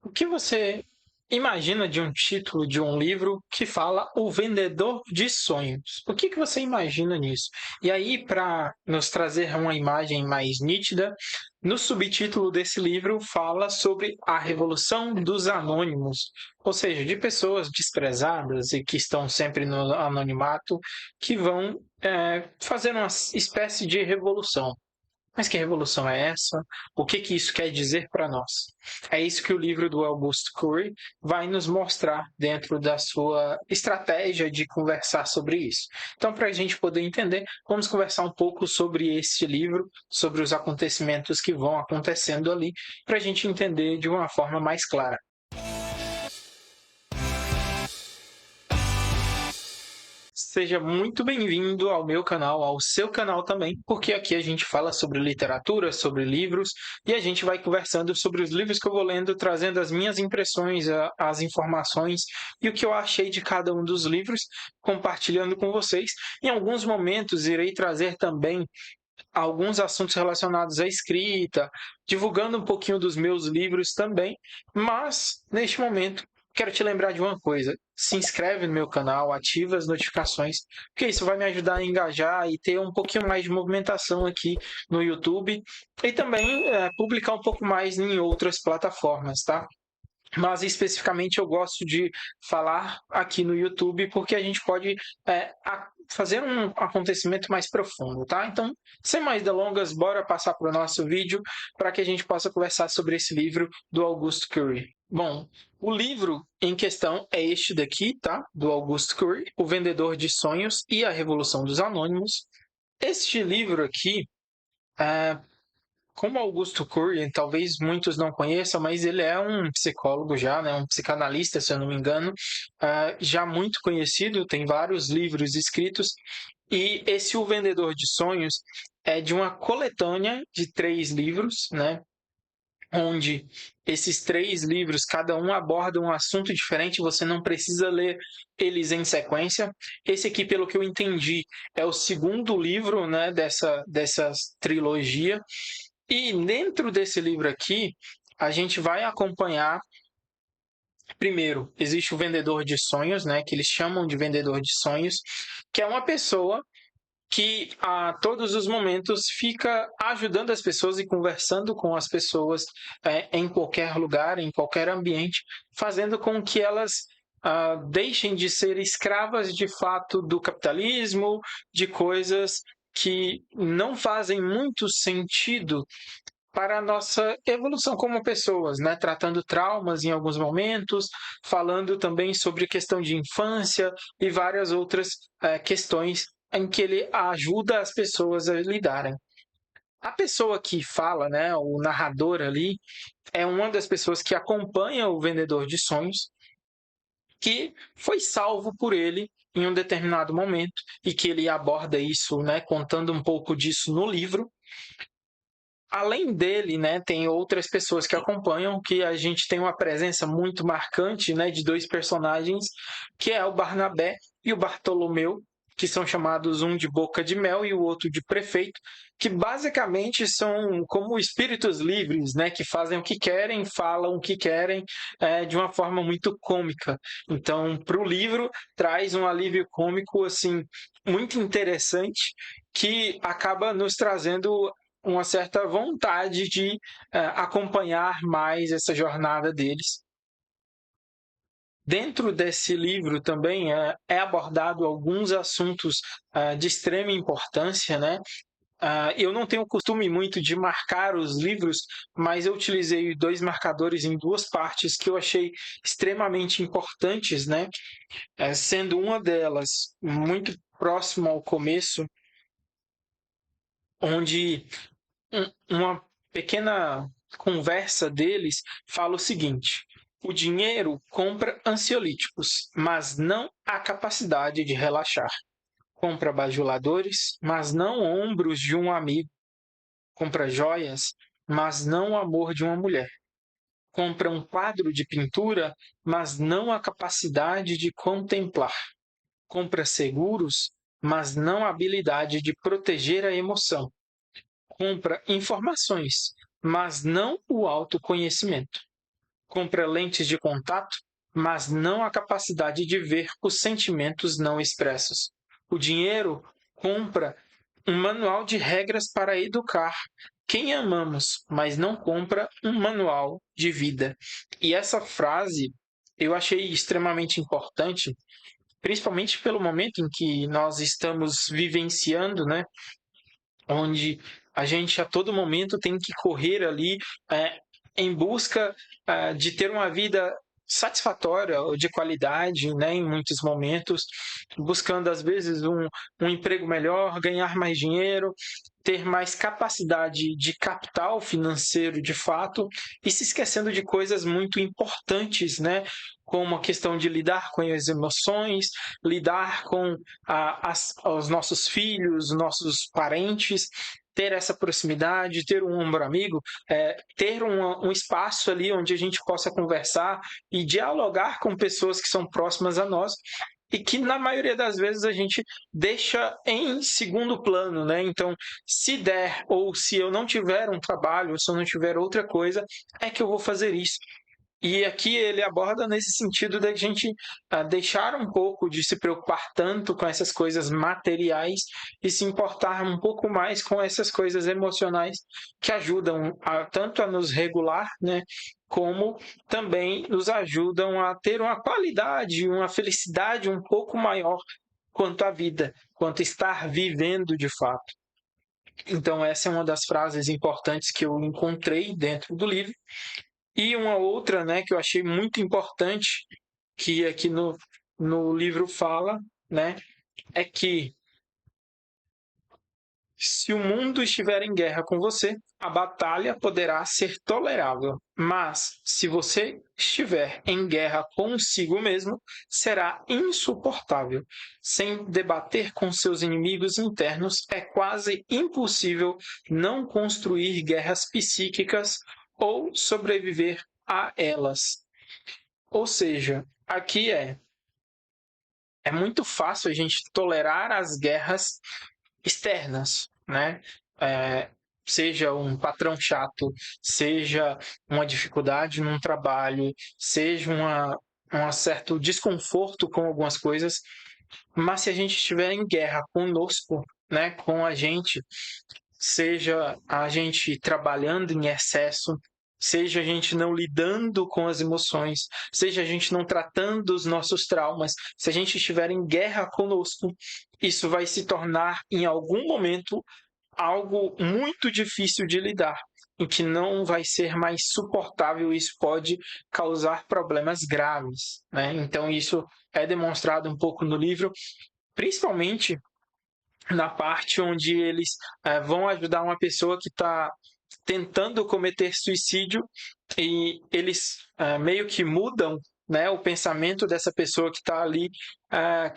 O que você imagina de um título de um livro que fala O Vendedor de Sonhos? O que você imagina nisso? E aí, para nos trazer uma imagem mais nítida, no subtítulo desse livro fala sobre a Revolução dos Anônimos, ou seja, de pessoas desprezadas e que estão sempre no anonimato, que vão fazer uma espécie de revolução. Mas que revolução é essa? O que isso quer dizer para nós? É isso que o livro do Augusto Curry vai nos mostrar dentro da sua estratégia de conversar sobre isso. Então, para a gente poder entender, vamos conversar um pouco sobre esse livro, sobre os acontecimentos que vão acontecendo ali, para a gente entender de uma forma mais clara. Seja muito bem-vindo ao meu canal, ao seu canal também, porque aqui a gente fala sobre literatura, sobre livros, e a gente vai conversando sobre os livros que eu vou lendo, trazendo as minhas impressões, as informações e o que eu achei de cada um dos livros, compartilhando com vocês. Em alguns momentos irei trazer também alguns assuntos relacionados à escrita, divulgando um pouquinho dos meus livros também, mas neste momento quero te lembrar de uma coisa: se inscreve no meu canal, ativa as notificações, porque isso vai me ajudar a engajar e ter um pouquinho mais de movimentação aqui no YouTube e também publicar um pouco mais em outras plataformas, tá? Mas especificamente eu gosto de falar aqui no YouTube porque a gente pode fazer um acontecimento mais profundo, tá? Então, sem mais delongas, bora passar para o nosso vídeo para que a gente possa conversar sobre esse livro do Augusto Curry. Bom, o livro em questão é este daqui, tá? Do Augusto Curry, O Vendedor de Sonhos e a Revolução dos Anônimos. Este livro aqui, como Augusto Curry, talvez muitos não conheçam, mas ele é um psicólogo já, né, um psicanalista, se eu não me engano, já muito conhecido, tem vários livros escritos, e esse O Vendedor de Sonhos é de uma coletânea de 3 livros, né, onde esses 3 livros, cada um aborda um assunto diferente, você não precisa ler eles em sequência. Esse aqui, pelo que eu entendi, é o segundo livro, né, dessa trilogia, e dentro desse livro aqui, a gente vai acompanhar. Primeiro, existe o vendedor de sonhos, né, que eles chamam de vendedor de sonhos, que é uma pessoa que a todos os momentos fica ajudando as pessoas e conversando com as pessoas em qualquer lugar, em qualquer ambiente, fazendo com que elas deixem de ser escravas de fato do capitalismo, de coisas que não fazem muito sentido para a nossa evolução como pessoas, né? Tratando traumas em alguns momentos, falando também sobre questão de infância e várias outras questões em que ele ajuda as pessoas a lidarem. A pessoa que fala, né, o narrador ali, é uma das pessoas que acompanha o vendedor de sonhos, que foi salvo por ele em um determinado momento e que ele aborda isso, né, contando um pouco disso no livro. Além dele, né, tem outras pessoas que acompanham, que a gente tem uma presença muito marcante, né, de 2 personagens, que é o Barnabé e o Bartolomeu, que são chamados um de Boca de Mel e o outro de Prefeito, que basicamente são como espíritos livres, né, que fazem o que querem, falam o que querem, de uma forma muito cômica. Então, para o livro, traz um alívio cômico assim muito interessante, que acaba nos trazendo uma certa vontade de acompanhar mais essa jornada deles. Dentro desse livro também é abordado alguns assuntos de extrema importância, né? Eu não tenho o costume muito de marcar os livros, mas eu utilizei 2 marcadores em 2 partes que eu achei extremamente importantes, né? Sendo uma delas muito próximo ao começo, onde uma pequena conversa deles fala o seguinte: o dinheiro compra ansiolíticos, mas não a capacidade de relaxar. Compra bajuladores, mas não ombros de um amigo. Compra joias, mas não o amor de uma mulher. Compra um quadro de pintura, mas não a capacidade de contemplar. Compra seguros, mas não a habilidade de proteger a emoção. Compra informações, mas não o autoconhecimento. compra lentes de contato, mas não a capacidade de ver os sentimentos não expressos. O dinheiro compra um manual de regras para educar quem amamos, mas não compra um manual de vida. E essa frase eu achei extremamente importante, principalmente pelo momento em que nós estamos vivenciando, né? Onde a gente a todo momento tem que correr ali é, em busca de ter uma vida satisfatória ou de qualidade, né, em muitos momentos, buscando às vezes um emprego melhor, ganhar mais dinheiro, ter mais capacidade de capital financeiro de fato e se esquecendo de coisas muito importantes, né, como a questão de lidar com as emoções, lidar com os nossos filhos, nossos parentes, ter essa proximidade, ter um ombro amigo, ter um espaço ali onde a gente possa conversar e dialogar com pessoas que são próximas a nós e que na maioria das vezes a gente deixa em segundo plano, né? Então, se der ou se eu não tiver um trabalho, ou se eu não tiver outra coisa, é que eu vou fazer isso. E aqui ele aborda nesse sentido da gente deixar um pouco de se preocupar tanto com essas coisas materiais e se importar um pouco mais com essas coisas emocionais que ajudam tanto a nos regular, né, como também nos ajudam a ter uma qualidade, uma felicidade um pouco maior quanto à vida, quanto estar vivendo de fato. Então essa é uma das frases importantes que eu encontrei dentro do livro. E uma outra, né, que eu achei muito importante, que aqui no livro fala, né, é que se o mundo estiver em guerra com você, a batalha poderá ser tolerável, mas se você estiver em guerra consigo mesmo, será insuportável. Sem debater com seus inimigos internos, é quase impossível não construir guerras psíquicas ou sobreviver a elas. Ou seja, aqui é muito fácil a gente tolerar as guerras externas, né? É, seja um patrão chato, seja uma dificuldade num trabalho, seja um certo desconforto com algumas coisas, mas se a gente estiver em guerra conosco, né, com a gente, seja a gente trabalhando em excesso, seja a gente não lidando com as emoções, seja a gente não tratando os nossos traumas, se a gente estiver em guerra conosco, isso vai se tornar em algum momento algo muito difícil de lidar, em que não vai ser mais suportável e isso pode causar problemas graves, né? Então isso é demonstrado um pouco no livro, principalmente na parte onde eles vão ajudar uma pessoa que está tentando cometer suicídio e eles meio que mudam, né, o pensamento dessa pessoa que está ali,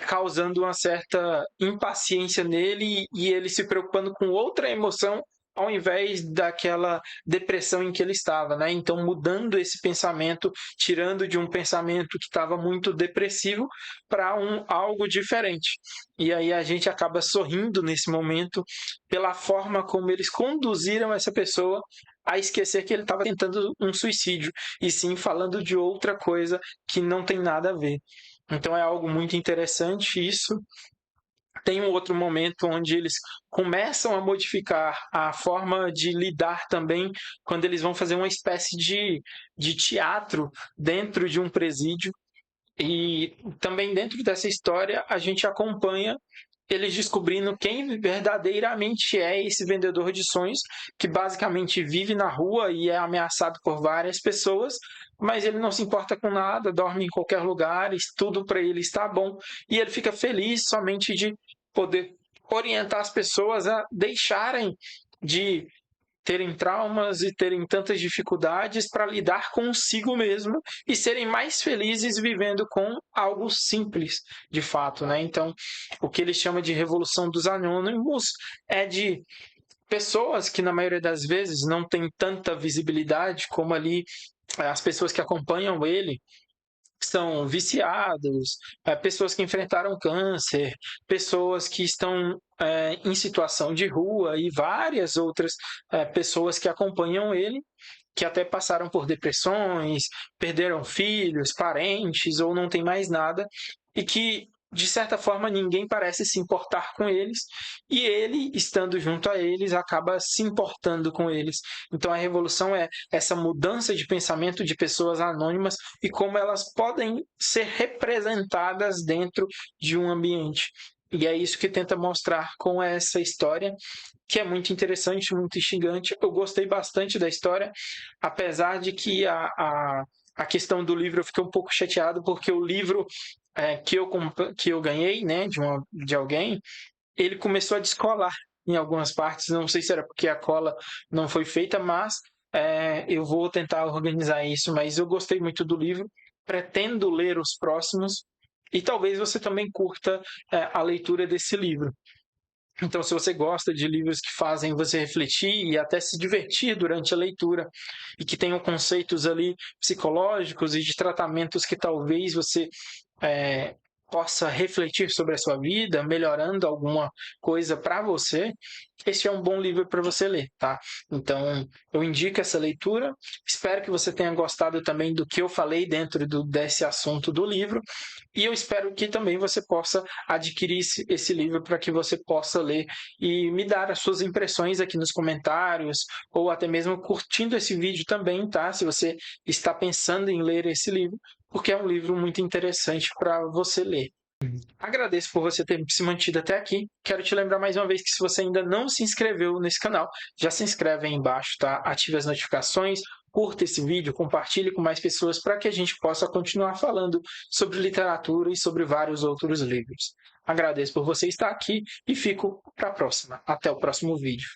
causando uma certa impaciência nele e ele se preocupando com outra emoção ao invés daquela depressão em que ele estava, né? Então mudando esse pensamento, tirando de um pensamento que estava muito depressivo para algo diferente. E aí a gente acaba sorrindo nesse momento pela forma como eles conduziram essa pessoa a esquecer que ele estava tentando um suicídio, e sim falando de outra coisa que não tem nada a ver. Então é algo muito interessante isso. Tem um outro momento onde eles começam a modificar a forma de lidar também, quando eles vão fazer uma espécie de teatro dentro de um presídio. E também dentro dessa história a gente acompanha eles descobrindo quem verdadeiramente é esse vendedor de sonhos, que basicamente vive na rua e é ameaçado por várias pessoas, mas ele não se importa com nada, dorme em qualquer lugar, tudo para ele está bom, e ele fica feliz somente de poder orientar as pessoas a deixarem de terem traumas e terem tantas dificuldades para lidar consigo mesmo e serem mais felizes vivendo com algo simples, de fato, né? Então, o que ele chama de revolução dos anônimos é de pessoas que na maioria das vezes não têm tanta visibilidade como ali as pessoas que acompanham ele, são viciados, pessoas que enfrentaram câncer, pessoas que estão em situação de rua e várias outras pessoas que acompanham ele que até passaram por depressões, perderam filhos, parentes ou não tem mais nada, e que de certa forma ninguém parece se importar com eles, e ele, estando junto a eles, acaba se importando com eles. Então a revolução é essa mudança de pensamento de pessoas anônimas e como elas podem ser representadas dentro de um ambiente. E é isso que tenta mostrar com essa história, que é muito interessante, muito instigante. Eu gostei bastante da história, apesar de que a questão do livro eu fiquei um pouco chateado, porque o livro que eu ganhei, né, de alguém, ele começou a descolar em algumas partes. Não sei se era porque a cola não foi feita, mas eu vou tentar organizar isso. Mas eu gostei muito do livro, pretendo ler os próximos e talvez você também curta a leitura desse livro. Então, se você gosta de livros que fazem você refletir e até se divertir durante a leitura e que tenham conceitos ali psicológicos e de tratamentos que talvez você é, possa refletir sobre a sua vida, melhorando alguma coisa para você, este é um bom livro para você ler, tá? Então, eu indico essa leitura. Espero que você tenha gostado também do que eu falei dentro desse assunto do livro. E eu espero que também você possa adquirir esse livro para que você possa ler e me dar as suas impressões aqui nos comentários, ou até mesmo curtindo esse vídeo também, tá? Se você está pensando em ler esse livro, porque é um livro muito interessante para você ler. Agradeço por você ter se mantido até aqui. Quero te lembrar mais uma vez que se você ainda não se inscreveu nesse canal, já se inscreve aí embaixo, tá? Ative as notificações, curta esse vídeo, compartilhe com mais pessoas para que a gente possa continuar falando sobre literatura e sobre vários outros livros. Agradeço por você estar aqui e fico para a próxima. Até o próximo vídeo.